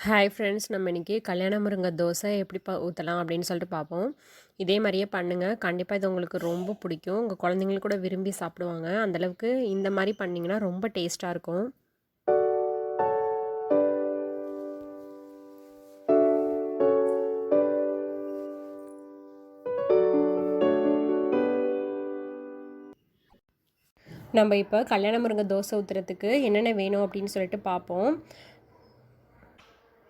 Hi friends, நம்ம இன்றைக்கி கல்யாண முருங்கை தோசை எப்படி ஊற்றலாம் அப்படின்னு சொல்லிட்டு பார்ப்போம். இதே மாதிரியே பண்ணுங்கள். கண்டிப்பாக இது உங்களுக்கு ரொம்ப பிடிக்கும். உங்கள் குழந்தைங்களுக்கு கூட விரும்பி சாப்பிடுவாங்க. அந்தளவுக்கு இந்த மாதிரி பண்ணிங்கன்னா ரொம்ப டேஸ்ட்டாக இருக்கும். நம்ம இப்போ கல்யாண முருங்கை தோசை ஊற்றுறதுக்கு என்னென்ன வேணும் அப்படின்னு சொல்லிட்டு பார்ப்போம்.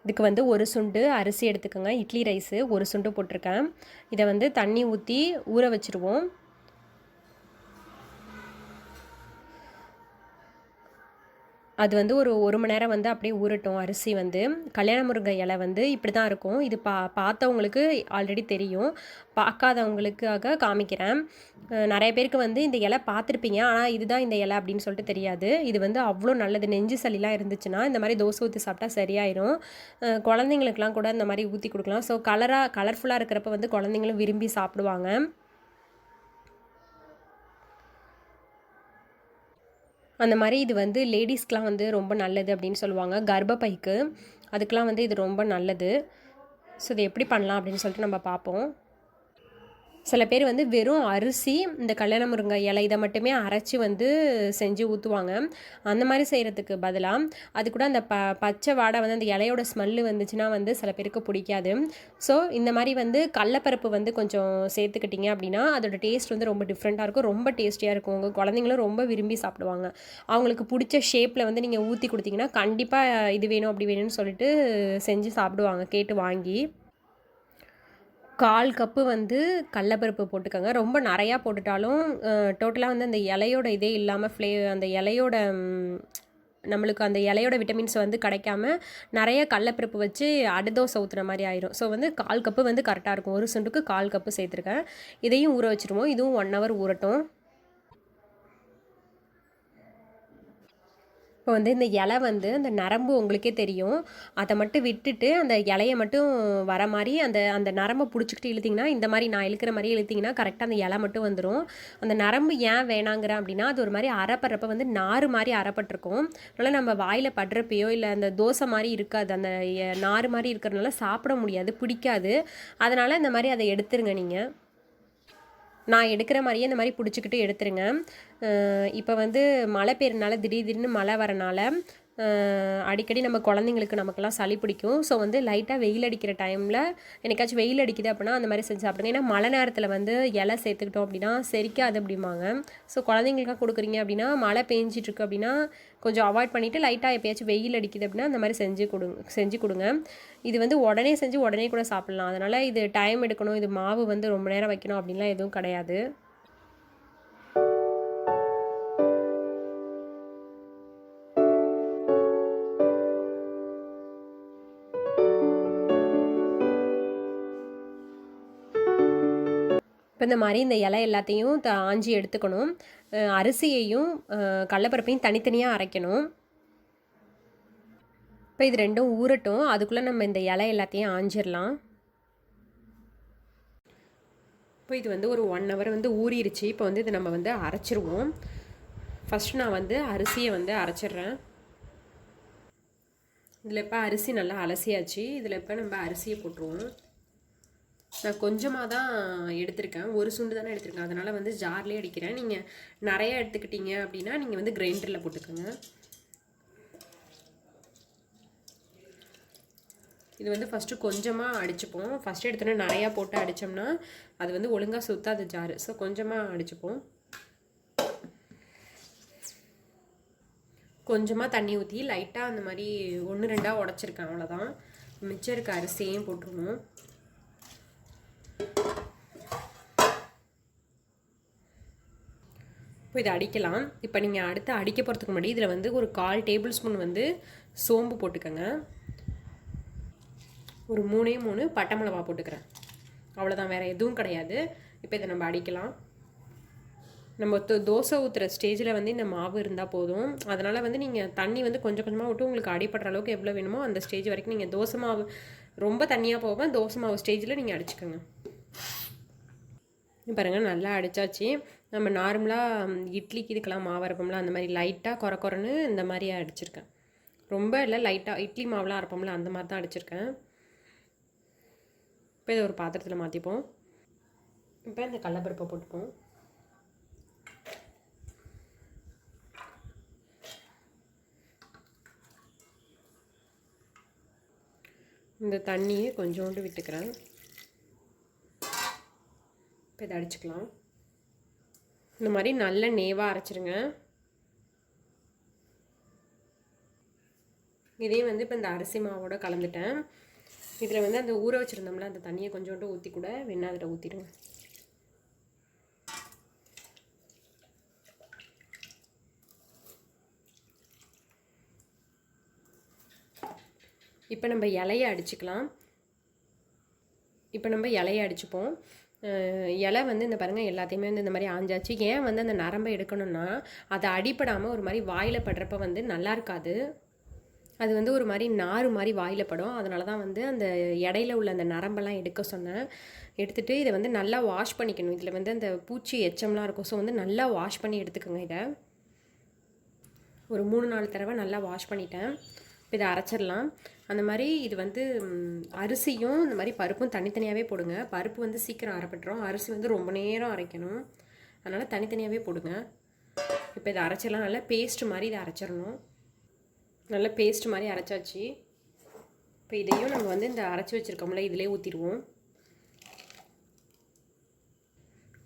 இதுக்கு வந்து ஒரு சுண்டு அரிசி எடுத்துக்கோங்க. இட்லி ரைஸு ஒரு சுண்டு போட்டிருக்கேன். இதை வந்து தண்ணி ஊற்றி ஊற வச்சுருவோம். அது வந்து ஒரு மணி நேரம் வந்து அப்படியே ஊறட்டும். அரிசி வந்து கல்யாண முருங்கை இலை வந்து இப்படி தான் இருக்கும். இது பார்த்தவங்களுக்கு ஆல்ரெடி தெரியும். பார்க்காதவங்களுக்காக காமிக்கிறேன். நிறைய பேருக்கு வந்து இந்த இலை பார்த்துருப்பீங்க. ஆனால் இதுதான் இந்த இலை அப்படின்னு சொல்லிட்டு தெரியாது. இது வந்து அவ்வளோ நல்லது. நெஞ்சு சளிலாம் இருந்துச்சுன்னா இந்த மாதிரி தோசை ஊற்றி சாப்பிட்டா சரியாயிரும். குழந்தைங்களுக்குலாம் கூட இந்த மாதிரி ஊற்றி கொடுக்கலாம். ஸோ கலர்ஃபுல்லாக இருக்கிறப்ப வந்து குழந்தைங்களும் விரும்பி சாப்பிடுவாங்க. அந்த மாதிரி இது வந்து லேடிஸ்க்கெலாம் வந்து ரொம்ப நல்லது அப்படின்னு சொல்லுவாங்க. கர்ப்பப்பைக்கு அதுக்கெலாம் வந்து இது ரொம்ப நல்லது. ஸோ இது எப்படி பண்ணலாம் அப்படின்னு சொல்லிட்டு நம்ம பார்ப்போம். சில பேர் வந்து வெறும் அரிசி, இந்த கல்யாண முருங்கை இலை இதை மட்டுமே அரைச்சி வந்து செஞ்சு ஊற்றுவாங்க. அந்த மாதிரி செய்கிறதுக்கு பதிலாக அது கூட அந்த பச்சை வாடை வந்து அந்த இலையோட ஸ்மெல்லு வந்துச்சுன்னா வந்து சில பேருக்கு பிடிக்காது. ஸோ இந்த மாதிரி வந்து கடலப்பருப்பு வந்து கொஞ்சம் சேர்த்துக்கிட்டிங்க அப்படின்னா அதோட டேஸ்ட் வந்து ரொம்ப டிஃப்ரெண்ட்டாக இருக்கும். ரொம்ப டேஸ்டியாக இருக்கும். உங்கள் குழந்தைங்களும் ரொம்ப விரும்பி சாப்பிடுவாங்க. அவங்களுக்கு பிடிச்ச ஷேப்பில் வந்து நீங்கள் ஊற்றி கொடுத்தீங்கன்னா கண்டிப்பாக இது வேணும் அப்படி வேணும்னு சொல்லிட்டு செஞ்சு சாப்பிடுவாங்க கேட்டு வாங்கி. 1/4 கப்பு வந்து கடலப்பருப்பு போட்டுக்கோங்க. ரொம்ப நிறையா போட்டுட்டாலும் டோட்டலாக வந்து அந்த இலையோட இதே இல்லாமல் அந்த இலையோட நம்மளுக்கு அந்த இலையோட விட்டமின்ஸ் வந்து கிடைக்காம நிறைய கடலப்பருப்பு வச்சு தோசை ஊற்றுற மாதிரி ஆயிரும். ஸோ வந்து 1/4 கப்பு வந்து கரெக்டாக இருக்கும். ஒரு சுண்டுக்கு 1/4 கப்பு சேர்த்துருக்கேன். இதையும் ஊற வச்சுருவோம். இதுவும் 1 ஹவர் ஊறட்டும். இப்போ வந்து இந்த இலை வந்து அந்த நரம்பு உங்களுக்கே தெரியும். அதை மட்டும் விட்டுட்டு அந்த இலையை மட்டும் வர மாதிரி அந்த அந்த நரம்பை பிடிச்சிக்கிட்டு இழுத்திங்கன்னா, இந்த மாதிரி நான் இழுக்கிற மாதிரி இழுத்திங்கன்னா கரெக்டாக அந்த இலை மட்டும் வந்துடும். அந்த நரம்பு ஏன் வேணாங்கிறேன் அப்படின்னா, அது ஒரு மாதிரி அரைப்படுறப்ப வந்து நார் மாதிரி அரைப்பட்டிருக்கும். அதனால் நம்ம வாயில் படுறப்பையோ இல்லை அந்த தோசை மாதிரி இருக்காது. அந்த நார் மாதிரி இருக்கிறதுனால சாப்பிட முடியாது, பிடிக்காது. அதனால் இந்த மாதிரி அதை எடுத்துருங்க நீங்கள். நான் எடுக்கிற மாதிரியே இந்த மாதிரி பிடிச்சிக்கிட்டு எடுத்துருங்க. இப்போ வந்து மழை பெய்யறனால திடீர்னு மழை வரனால அடிக்கடி நம்ம குழந்தைங்களுக்கு நமக்கெல்லாம் சளி பிடிக்கும். ஸோ வந்து லைட்டாக வெயில் அடிக்கிற டைமில் என்னைக்காச்சும் வெயில் அடிக்குது அப்படின்னா அந்த மாதிரி செஞ்சு சாப்பிடுங்க. ஏன்னா மழை நேரத்தில் வந்து இலை சேர்த்துக்கிட்டோம் அப்படின்னா செரிக்காது அப்படிம்பாங்க. ஸோ குழந்தைங்களுக்காக கொடுக்குறீங்க அப்படின்னா மழை பெஞ்சிட்ருக்கு அப்படின்னா கொஞ்சம் அவாய்ட் பண்ணிவிட்டு லைட்டாக எப்போயாச்சும் வெயில் அடிக்குது அப்படின்னா அந்த மாதிரி செஞ்சு கொடுங்க. இது வந்து உடனே செஞ்சு உடனே கூட சாப்பிட்லாம். அதனால் இது டைம் எடுக்கணும், இது மாவு வந்து ரொம்ப நேரம் வைக்கணும் அப்படின்லாம் எதுவும் கிடையாது. இப்போ இந்த மாதிரி இந்த இலை எல்லாத்தையும் ஆஞ்சி எடுத்துக்கணும். அரிசியையும் கடலப்பருப்பையும் தனித்தனியாக அரைக்கணும். இப்போ இது ரெண்டும் ஊறட்டும். அதுக்குள்ளே நம்ம இந்த இலை எல்லாத்தையும் ஆஞ்சிடலாம். இப்போ இது வந்து ஒரு 1 ஹவர் வந்து ஊறிடுச்சு. இப்போ வந்து இதை நம்ம வந்து அரைச்சிருவோம். ஃபஸ்ட்டு நான் வந்து அரிசியை வந்து அரைச்சிட்றேன். இதில் இப்போ அரிசி நல்லா அலசியாச்சு. இதில் இப்போ நம்ம அரிசியை போட்டுருவோம். நான் கொஞ்சமாக தான் எடுத்திருக்கேன். ஒரு சுண்டு தானே எடுத்திருக்கேன். அதனால் வந்து ஜார்லேயே அடிக்கிறேன். நீங்கள் நிறையா எடுத்துக்கிட்டீங்க அப்படின்னா நீங்கள் வந்து கிரைண்டரில் போட்டுக்கோங்க. இது வந்து ஃபஸ்ட்டு கொஞ்சமாக அடிச்சுப்போம். ஃபஸ்ட்டு எடுத்தோன்னே நிறையா போட்டு அடித்தோம்னா அது வந்து ஒழுங்காக சுத்தாது ஜாரு. ஸோ கொஞ்சமாக அடிச்சுப்போம். கொஞ்சமாக தண்ணி ஊற்றி லைட்டாக அந்த மாதிரி 1-2 உடச்சிருக்கேன். அவ்வளோதான். மிச்சம் இருக்க அரிசியையும் போட்டுருவோம். இப்போ இதை அடிக்கலாம். இப்போ நீங்கள் அடுத்து அடிக்க போகிறதுக்கு முன்னாடி இதில் வந்து ஒரு 1/4 டேபிள் ஸ்பூன் வந்து சோம்பு போட்டுக்கோங்க. ஒரு 3 பட்டை மிளகா போட்டுக்கிறேன். அவ்வளோதான், வேறு எதுவும் கிடையாது. இப்போ இதை நம்ம அடிக்கலாம். நம்ம தோசை ஊற்றுற ஸ்டேஜில் வந்து இந்த மாவு இருந்தால் போதும். அதனால் வந்து நீங்கள் தண்ணி வந்து கொஞ்சம் கொஞ்சமாக விட்டு உங்களுக்கு அடிப்படுற அளவுக்கு எவ்வளோ வேணுமோ அந்த ஸ்டேஜ் வரைக்கும் நீங்கள் தோசை மாவு ரொம்ப தண்ணியாக போகாமல் தோசை மாவு ஸ்டேஜில் நீங்கள் அடிச்சுக்கோங்க. பாருங்கள், நல்லா அடித்தாச்சு. நம்ம நார்மலாக இட்லிக்கு இதுக்கெல்லாம் மாவு அரைப்போம்ல அந்த மாதிரி லைட்டாக கொரன்னு இந்த மாதிரி அடிச்சிருக்கேன். ரொம்ப இல்லை, லைட்டாக இட்லி மாவுலாம் அரைப்போம்ல அந்த மாதிரி தான் அடிச்சிருக்கேன். இப்போ இதை ஒரு பாத்திரத்தில் மாற்றிப்போம். இப்போ இந்த கடலைப்பருப்பை போட்டுப்போம். இந்த தண்ணியை கொஞ்சோண்டு விட்டுக்கிறேன். இப்போ இதை அடிச்சுக்கலாம். இந்த மாதிரி நல்ல நேவாக அரைச்சிருங்க. இதையும் வந்து இப்போ இந்த அரிசி மாவோட கலந்துட்டேன். இதில் வந்து அந்த ஊற வச்சுருந்தோம்ல அந்த தண்ணியை கொஞ்சோண்டு ஊற்றி கூட வேணா அதில் ஊற்றிடுங்க. இப்போ நம்ம இலையை அடிச்சுக்கலாம். இப்போ நம்ம இலையை அடிச்சுப்போம். இலை வந்து இந்த பாருங்கள் எல்லாத்தையுமே வந்து இந்த மாதிரி ஆஞ்சாச்சு. ஏன் வந்து அந்த நரம்பை எடுக்கணும்னா அதை அடிப்படாமல் ஒரு மாதிரி வாயில் படுறப்ப வந்து நல்லா இருக்காது. அது வந்து ஒரு மாதிரி நார் மாதிரி வாயில் படும். அதனால தான் வந்து அந்த இடையில உள்ள அந்த நரம்பெல்லாம் எடுக்க சொன்னேன். எடுத்துகிட்டு இதை வந்து நல்லா வாஷ் பண்ணிக்கணும். இதில் வந்து அந்த பூச்சி எச்சம்லாம் இருக்கும். ஸோ வந்து நல்லா வாஷ் பண்ணி எடுத்துக்கோங்க. இதை ஒரு 3-4 தடவை நல்லா வாஷ் பண்ணிட்டேன். இப்போ இதை அரைச்சிடலாம். அந்த மாதிரி இது வந்து அரிசியும் இந்த மாதிரி பருப்பும் தனித்தனியாகவே போடுங்க. பருப்பு வந்து சீக்கிரம் அரைப்பட்டுரும், அரிசி வந்து ரொம்ப நேரம் அரைக்கணும். அதனால் தனித்தனியாகவே போடுங்க. இப்போ இதை அரைச்சிடலாம். நல்லா பேஸ்ட் மாதிரி இதை அரைச்சிடணும். நல்லா பேஸ்ட் மாதிரி அரைச்சாச்சு. இப்போ இதையும் நம்ம வந்து இந்த அரைச்சி வச்சுருக்கோம்ல இதிலே ஊற்றிடுவோம்.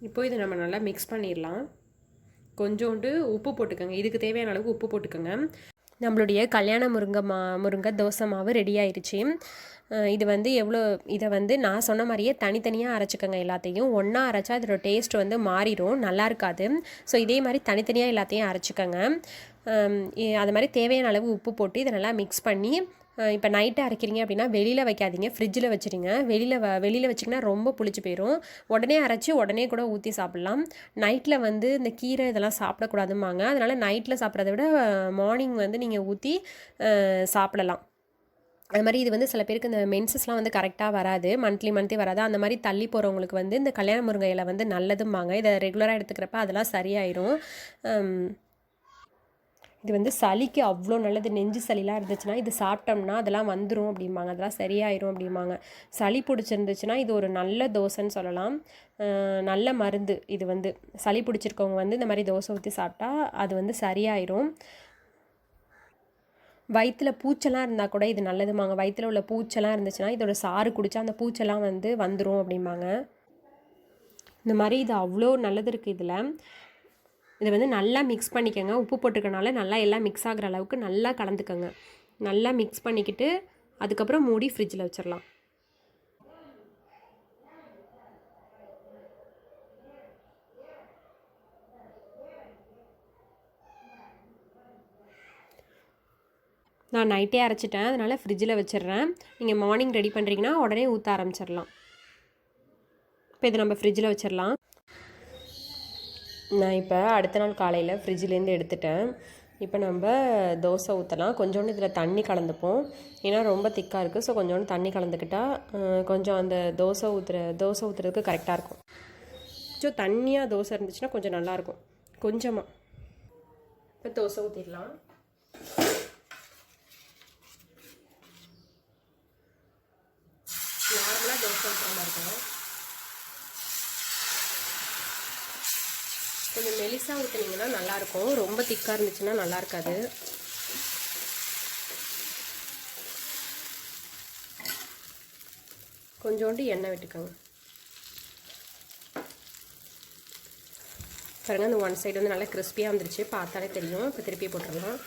இப்போ இதை நம்ம நல்லா மிக்ஸ் பண்ணிடலாம். கொஞ்சோண்டு உப்பு போட்டுக்கோங்க. இதுக்கு தேவையான அளவுக்கு உப்பு போட்டுக்கோங்க. நம்மளுடைய கல்யாண முருங்கை தோசை மாவு ரெடி ஆயிடுச்சு. இது வந்து இதை வந்து நான் சொன்ன மாதிரியே தனித்தனியாக அரைச்சிக்கோங்க. எல்லாத்தையும் ஒன்றா அரைச்சா அதோட டேஸ்ட் வந்து மாறிடும், நல்லா இருக்காது. ஸோ இதே மாதிரி தனித்தனியாக எல்லாத்தையும் அரைச்சிக்கோங்க. அது மாதிரி தேவையான அளவு உப்பு போட்டு இதை நல்லா மிக்ஸ் பண்ணி இப்போ நைட்டு அரைக்கிறீங்க அப்படின்னா வெளியில் வைக்காதீங்க, ஃப்ரிட்ஜில் வச்சுருங்க. வெளியில் வச்சிங்கன்னா ரொம்ப புளிச்சு போயிடும். உடனே அரைச்சி உடனே கூட ஊற்றி சாப்பிட்லாம். நைட்டில் வந்து இந்த கீரை இதெல்லாம் சாப்பிடக்கூடாதும்பாங்க. அதனால் நைட்டில் சாப்பிட்றத விட மார்னிங் வந்து நீங்கள் ஊற்றி சாப்பிடலாம். அது மாதிரி இது வந்து சில பேருக்கு இந்த மென்சஸ்லாம் வந்து கரெக்டாக வராது, மந்த்லி வராது. அந்த மாதிரி தள்ளி போகிறவங்களுக்கு வந்து இந்த கல்யாண முருங்கை இலை வந்து நல்லதும்பாங்க. இதை ரெகுலராக எடுத்துக்கிறப்ப அதெல்லாம் சரியாயிடும். இது வந்து சளிக்கு அவ்வளோ நல்லது. நெஞ்சு சளிலாம் இருந்துச்சுன்னா இது சாப்பிட்டோம்னா அதெல்லாம் வந்துடும் அப்படிம்பாங்க, அதெல்லாம் சரியாயிரும் அப்படிம்பாங்க. சளி பிடிச்சிருந்துச்சுன்னா இது ஒரு நல்ல தோசைன்னு சொல்லலாம், நல்ல மருந்து. இது வந்து சளி பிடிச்சிருக்கவங்க வந்து இந்த மாதிரி தோசை ஊற்றி சாப்பிட்டா அது வந்து சரியாயிரும். வயிற்றில் பூச்செல்லாம் இருந்தால் கூட இது நல்லதுமாங்க. வயிற்றில் உள்ள பூச்செல்லாம் இருந்துச்சுன்னா இதோட சாறு குடித்தா அந்த பூச்செல்லாம் வந்து வந்துடும் அப்படிம்பாங்க. இந்த மாதிரி இது அவ்வளோ நல்லது இருக்குது இதில். இதை வந்து நல்லா மிக்ஸ் பண்ணிக்கோங்க. உப்பு போட்டுக்கனால நல்லா எல்லாம் மிக்ஸ் ஆகிற அளவுக்கு நல்லா கலந்துக்கோங்க. நல்லா மிக்ஸ் பண்ணிக்கிட்டு அதுக்கப்புறம் மூடி ஃப்ரிட்ஜில் வச்சிடலாம். நான் நைட்டே அரைச்சிட்டேன், அதனால் ஃப்ரிட்ஜில் வச்சிடுறேன். நீங்கள் மார்னிங் ரெடி பண்ணுறீங்கன்னா உடனே ஊற்ற ஆரம்பிச்சிடலாம். இப்போ இதை நம்ம ஃப்ரிட்ஜில் வச்சிடலாம். நான் இப்போ அடுத்த நாள் காலையில் ஃப்ரிட்ஜிலேருந்து எடுத்துட்டேன். இப்போ நம்ம தோசை ஊற்றலாம். கொஞ்சோண்டு இதில் தண்ணி கலந்துப்போம், ஏன்னா ரொம்ப திக்காக இருக்குது. ஸோ கொஞ்சோண்டு தண்ணி கலந்துக்கிட்டால் கொஞ்சம் அந்த தோசை ஊற்றுறதுக்கு கரெக்டாக இருக்கும். ஸோ தண்ணியாக தோசை இருந்துச்சுன்னா கொஞ்சம் நல்லாயிருக்கும். கொஞ்சமாக இப்போ தோசை ஊற்றிடலாம். நார்மலாக தோசை ஊற்றுற மாதிரி இருக்கும். கொஞ்சம் மெலிசாக ஊற்றினீங்கன்னா நல்லாயிருக்கும், ரொம்ப திக்காக இருந்துச்சுன்னா நல்லா இருக்காது. கொஞ்சோண்டு எண்ணெய் விட்டுக்கோங்க. பாருங்கள், அந்த ஒன் சைடு வந்து நல்லா கிறிஸ்பியாக வந்துருச்சு, பார்த்தாலே தெரியும். இப்போ திருப்பி போட்டுடலாம்.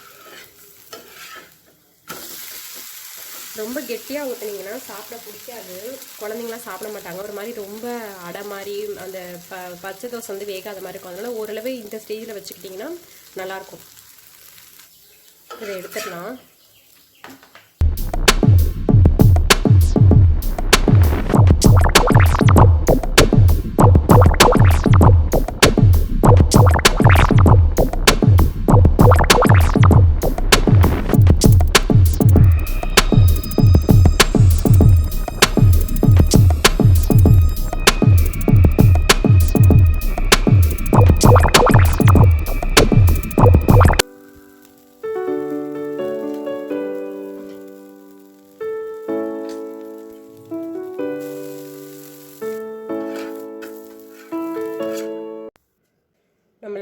ரொம்ப கெட்டியாக ஊற்றினீங்கன்னா சாப்பிட பிடிக்காது, குழந்தைங்களாம் சாப்பிட மாட்டாங்க. ஒரு மாதிரி ரொம்ப அடை மாதிரி அந்த பச்சை தோசை வந்து வேகாத மாதிரி இருக்கும். அதனால் ஓரளவு இந்த ஸ்டேஜில் வச்சுக்கிட்டிங்கன்னா நல்லாயிருக்கும். இதை எடுத்துடலாம்.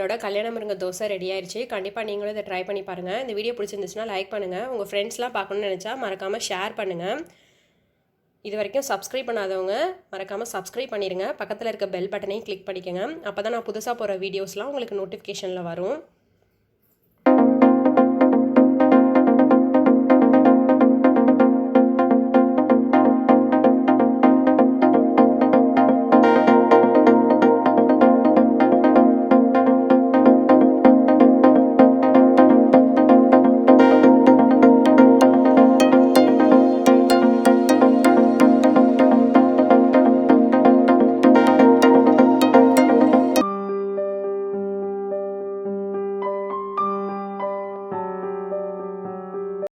நம்மளோட கல்யாண முருங்கை தோசை ரெடி ஆயிடுச்சு. கண்டிப்பாக நீங்களும் இதை ட்ரை பண்ணி பாருங்கள். இந்த வீடியோ பிடிச்சிருந்துச்சுன்னா லைக் பண்ணுங்கள். உங்கள் ஃப்ரெண்ட்ஸ்லாம் பார்க்கணும்னு நினச்சா மறக்காமல் ஷேர் பண்ணுங்கள். இது வரைக்கும் சப்ஸ்கிரைப் பண்ணாதவங்க மறக்காமல் சப்ஸ்கிரைப் பண்ணிடுங்க. பக்கத்தில் இருக்க பெல் பட்டனையும் கிளிக் பண்ணிக்கோங்க. அப்போ தான் நான் புதுசாக போகிற வீடியோஸ்லாம் உங்களுக்கு நோட்டிஃபிகேஷனில் வரும்.